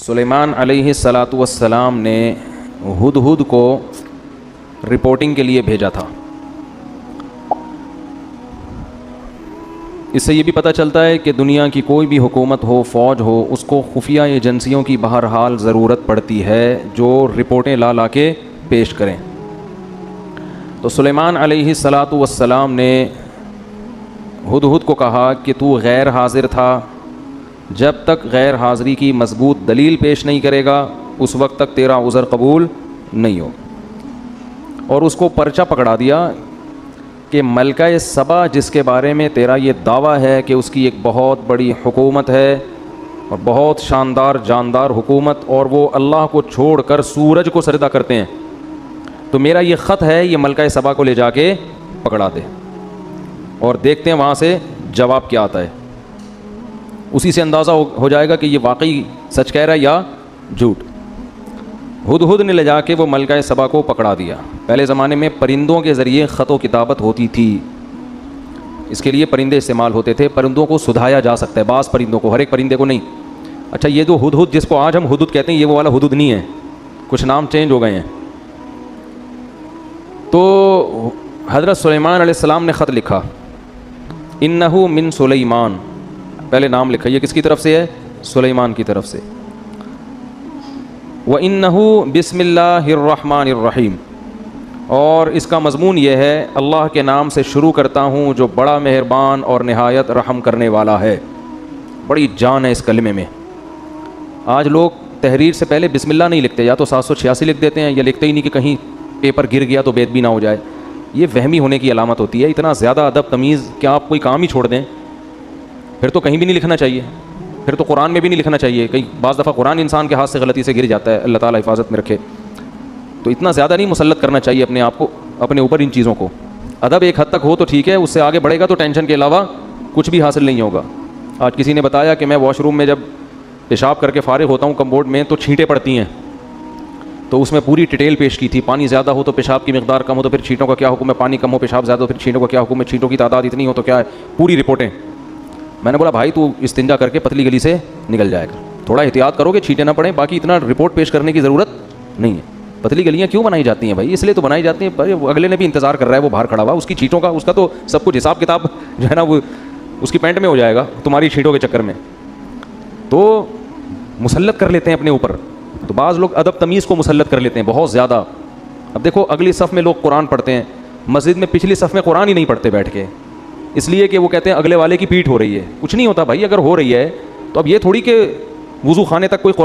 سلیمان علیہ الصلاۃ والسلام نے ہدہد کو رپورٹنگ کے لیے بھیجا تھا. اس سے یہ بھی پتہ چلتا ہے کہ دنیا کی کوئی بھی حکومت ہو، فوج ہو، اس کو خفیہ ایجنسیوں کی بہرحال ضرورت پڑتی ہے جو رپورٹیں لا کے پیش کریں. تو سلیمان علیہ الصلاۃ والسلام نے ہدہد کو کہا کہ تو غیر حاضر تھا، جب تک غیر حاضری کی مضبوط دلیل پیش نہیں کرے گا اس وقت تک تیرا عذر قبول نہیں ہو. اور اس کو پرچہ پکڑا دیا کہ ملکہ سبا جس کے بارے میں تیرا یہ دعویٰ ہے کہ اس کی ایک بہت بڑی حکومت ہے اور بہت شاندار جاندار حکومت، اور وہ اللہ کو چھوڑ کر سورج کو سجدہ کرتے ہیں، تو میرا یہ خط ہے، یہ ملکہ سبا کو لے جا کے پکڑا دے اور دیکھتے ہیں وہاں سے جواب کیا آتا ہے. اسی سے اندازہ ہو جائے گا کہ یہ واقعی سچ کہہ رہا ہے یا جھوٹ. ہدہد نے لے جا کے وہ ملکہ سبا کو پکڑا دیا. پہلے زمانے میں پرندوں کے ذریعے خط و کتابت ہوتی تھی، اس کے لیے پرندے استعمال ہوتے تھے. پرندوں کو سدھایا جا سکتا ہے، بعض پرندوں کو، ہر ایک پرندے کو نہیں. اچھا، یہ جو ہدہد جس کو آج ہم ہدہد کہتے ہیں، یہ وہ والا ہدہد نہیں ہے، کچھ نام چینج ہو گئے ہیں. تو حضرت سلیمان علیہ السلام نے خط لکھا، انہو من سلیمان، پہلے نام لکھا، یہ کس کی طرف سے ہے؟ سلیمان کی طرف سے. وَإِنَّهُ بسم اللہ الرحمن الرحیم، اور اس کا مضمون یہ ہے، اللہ کے نام سے شروع کرتا ہوں جو بڑا مہربان اور نہایت رحم کرنے والا ہے. بڑی جان ہے اس کلمے میں. آج لوگ تحریر سے پہلے بسم اللہ نہیں لکھتے، یا تو 786 لکھ دیتے ہیں یا لکھتے ہی نہیں کہ کہیں پیپر گر گیا تو بے ادبی نہ ہو جائے. یہ وہمی ہونے کی علامت ہوتی ہے. اتنا زیادہ ادب تمیز، کیا آپ کوئی کام ہی چھوڑ دیں؟ پھر تو کہیں بھی نہیں لکھنا چاہیے، پھر تو قرآن میں بھی نہیں لکھنا چاہیے. کئی بعض دفعہ قرآن انسان کے ہاتھ سے غلطی سے گر جاتا ہے، اللہ تعالیٰ حفاظت میں رکھے. تو اتنا زیادہ نہیں مسلط کرنا چاہیے اپنے آپ کو، اپنے اوپر ان چیزوں کو. ادب ایک حد تک ہو تو ٹھیک ہے، اس سے آگے بڑھے گا تو ٹینشن کے علاوہ کچھ بھی حاصل نہیں ہوگا. آج کسی نے بتایا کہ میں واش روم میں جب پیشاب کر کے فارغ ہوتا ہوں کمبورڈ میں تو چھینٹیں پڑتی ہیں، تو اس میں پوری ڈیٹیل پیش کی تھی. پانی زیادہ ہو تو پیشاب کی مقدار کم ہو تو پھر چھینٹوں کا کیا حکم ہے، پانی کم ہو پیشاب زیادہ ہو پھر چھینٹوں کا کیا حکم ہے، چھینٹوں کی تعداد اتنی ہو تو کیا ہے، پوری رپورٹیں. میں نے بولا بھائی تو استنجا کر کے پتلی گلی سے نکل جائے گا، تھوڑا احتیاط کرو کہ چھینٹیں نہ پڑیں، باقی اتنا رپورٹ پیش کرنے کی ضرورت نہیں ہے. پتلی گلیاں کیوں بنائی جاتی ہیں بھائی؟ اس لیے تو بنائی جاتی ہیں، اگلے نے بھی انتظار کر رہا ہے، وہ باہر کھڑا ہوا، اس کی چھینٹوں کا، اس کا تو سب کچھ حساب کتاب جو ہے نا وہ اس کی پینٹ میں ہو جائے گا تمہاری چھینٹوں کے چکر میں. تو مسلط کر لیتے ہیں اپنے اوپر. تو بعض لوگ ادب تمیز کو مسلط کر لیتے ہیں بہت زیادہ. اب دیکھو اگلی صف میں لوگ قرآن پڑھتے ہیں، مسجد میں پچھلی صف میں قرآن ہی نہیں پڑھتے بیٹھ کے، اس لیے کہ وہ کہتے ہیں اگلے والے کی پیٹھ ہو رہی ہے. کچھ نہیں ہوتا بھائی، اگر ہو رہی ہے تو اب یہ تھوڑی کہ وضو خانے تک کوئی قرآن